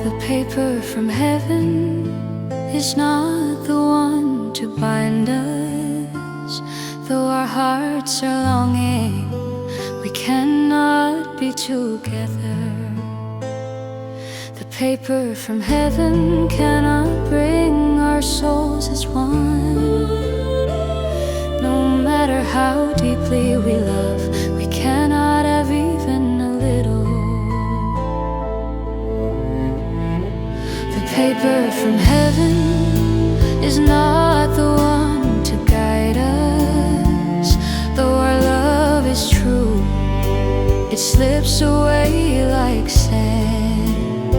The paper from heaven is not the one to bind us. Though our hearts are longing, we cannot be together. The paper from heaven cannot bring our souls as one. No matter how deeply we love, we cannot have even a little. The paper from heaven is not the one to guide us. Though our love is true, it slips away like sand.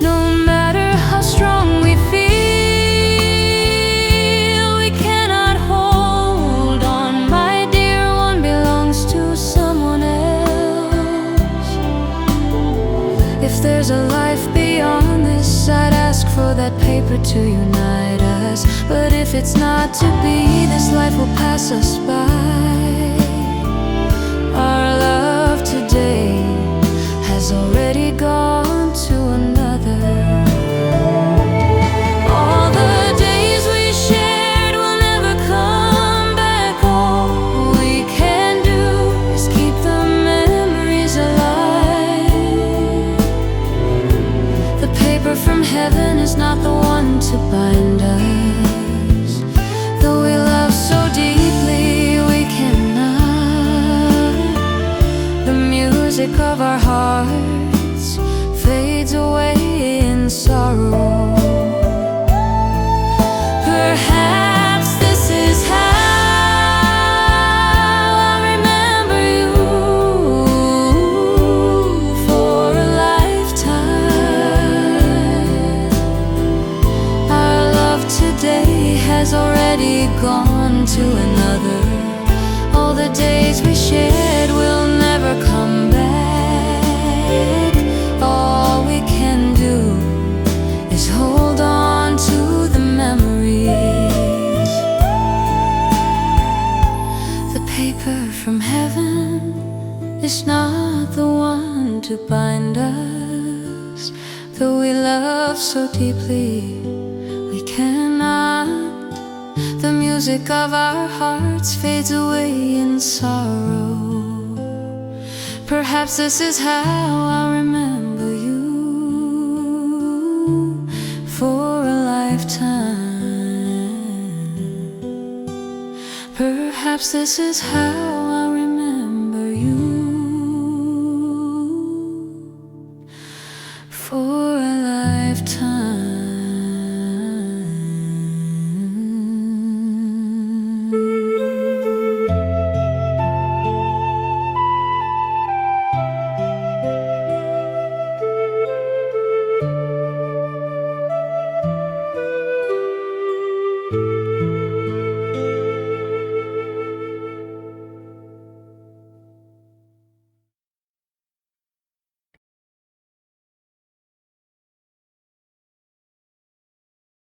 No matter how strong we feel, we cannot hold on. My dear one belongs to someone else. If there's a life beyond this, I'd ask for that paper to unite us. But if it's not to be, this life will pass us by. Our love today has already gone to another. All the days we shared will never come back. All we can do is keep the memories alive. The paper from heaven is not the one to bind us. Though we love so deeply, we cannot. The music of our hearts fades away in sorrow. Perhaps this is how I remember you for a lifetime. Our love today has already gone to another. All the days we shared will never come back. All we can do is hold on to the memories. The paper from heaven is not the one to bind us. Though we love so deeply, we cannot. The music of our hearts fades away in sorrow. Perhaps this is how I remember you for a lifetime. Perhaps this is how